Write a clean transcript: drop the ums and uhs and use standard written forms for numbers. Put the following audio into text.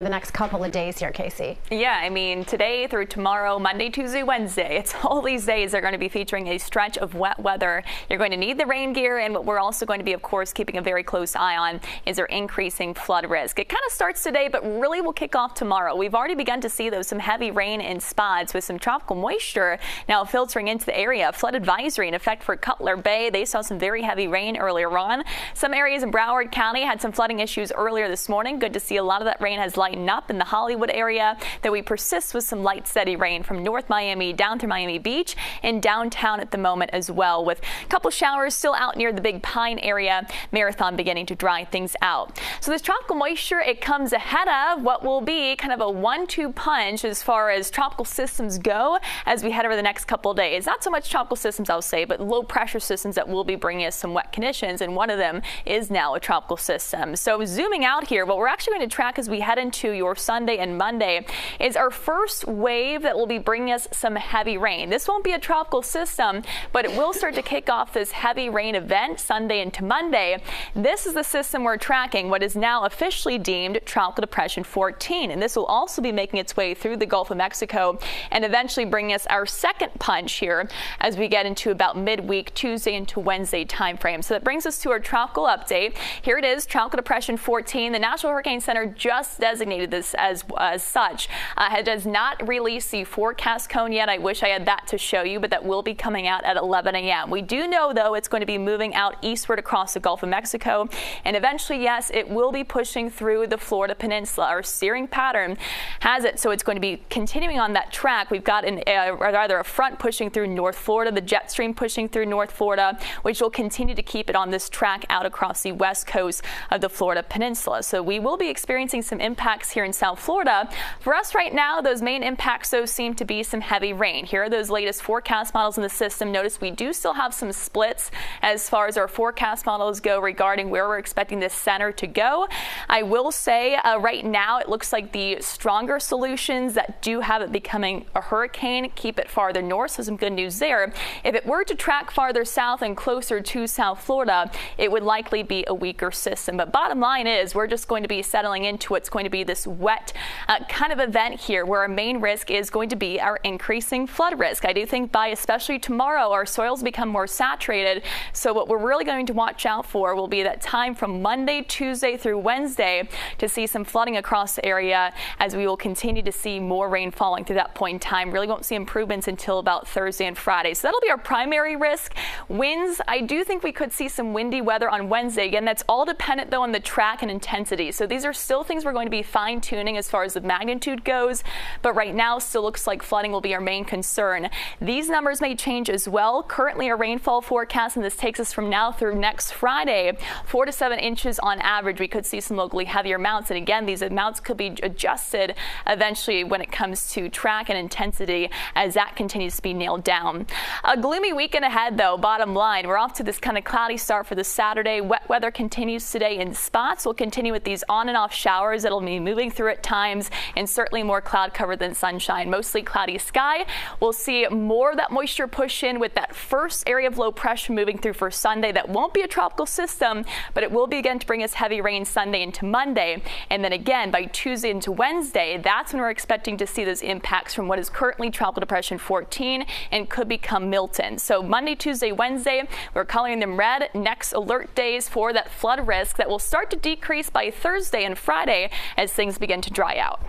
The next couple of days here, Casey. Yeah, I mean, today through tomorrow, Monday, Tuesday, Wednesday, it's all these days are going to be featuring a stretch of wet weather. You're going to need the rain gear, and what we're also going to be, of course, keeping a very close eye on is our increasing flood risk. It kind of starts today, but really will kick off tomorrow. We've already begun to see, though, some heavy rain in spots with some tropical moisture now filtering into the area. Flood advisory in effect for Cutler Bay. They saw some very heavy rain earlier on. Some areas in Broward County had some flooding issues earlier this morning. Good to see a lot of that rain has lightened up in the Hollywood area, though we persist with some light, steady rain from North Miami down through Miami Beach and downtown at the moment as well, with a couple showers still out near the Big Pine area. Marathon beginning to dry things out. So this tropical moisture, it comes ahead of what will be kind of a 1-2 punch as far as tropical systems go as we head over the next couple of days. Not so much tropical systems, I'll say, but low pressure systems that will be bringing us some wet conditions, and one of them is now a tropical system. So zooming out here, what we're actually going to track as we head into your Sunday and Monday is our first wave that will be bringing us some heavy rain. This won't be a tropical system, but it will start to kick off this heavy rain event Sunday into Monday. This is the system we're tracking, what is now officially deemed Tropical Depression 14, and this will also be making its way through the Gulf of Mexico and eventually bringing us our second punch here as we get into about midweek Tuesday into Wednesday time frame. So that brings us to our tropical update. Here it is, Tropical Depression 14. The National Hurricane Center just designated this as such. It does not release the forecast cone yet. I wish I had that to show you, but that will be coming out at 11 a.m. We do know, though, it's going to be moving out eastward across the Gulf of Mexico, and eventually, yes, it will be pushing through the Florida Peninsula. Our steering pattern has it, so it's going to be continuing on that track. We've got rather a front pushing through North Florida, the jet stream pushing through North Florida, which will continue to keep it on this track out across the west coast of the Florida Peninsula. So we will be experiencing some impacts here in South Florida. For us right now, those main impacts, though, seem to be some heavy rain. Here are those latest forecast models in the system. Notice we do still have some splits as far as our forecast models go regarding where we're expecting this center to go. I will say right now it looks like the stronger solutions that do have it becoming a hurricane keep it farther north, so some good news there. If it were to track farther south and closer to South Florida, it would likely be a weaker system. But bottom line is we're just going to be settling into what's going to be this wet kind of event here, where our main risk is going to be our increasing flood risk. I do think by especially tomorrow our soils become more saturated, so what we're really going to watch out for will be that time from Monday, Tuesday through Wednesday to see some flooding across the area, as we will continue to see more rain falling through that point in time. Really won't see improvements until about Thursday and Friday, so that'll be our primary risk. Winds, I do think we could see some windy weather on Wednesday. Again, that's all dependent though on the track and intensity, so these are still things we're going to be fine-tuning as far as the magnitude goes, but right now still looks like flooding will be our main concern. These numbers may change as well. Currently, our rainfall forecast, and this takes us from now through next Friday, 4 to 7 inches on average. We could see some locally heavier amounts, and again, these amounts could be adjusted eventually when it comes to track and intensity as that continues to be nailed down. A gloomy weekend ahead, though. Bottom line, we're off to this kind of cloudy start for this Saturday. Wet weather continues today in spots. We'll continue with these on and off showers that'll be moving through at times, and certainly more cloud cover than sunshine. Mostly cloudy sky. We'll see more of that moisture push in with that first area of low pressure moving through for Sunday. That won't be a tropical system, but it will begin to bring us heavy rain Sunday into Monday. And then again, by Tuesday into Wednesday, that's when we're expecting to see those impacts from what is currently Tropical Depression 14 and could become Milton. So Monday, Tuesday, Wednesday, we're coloring them red. Next alert days for that flood risk that will start to decrease by Thursday and Friday as things begin to dry out.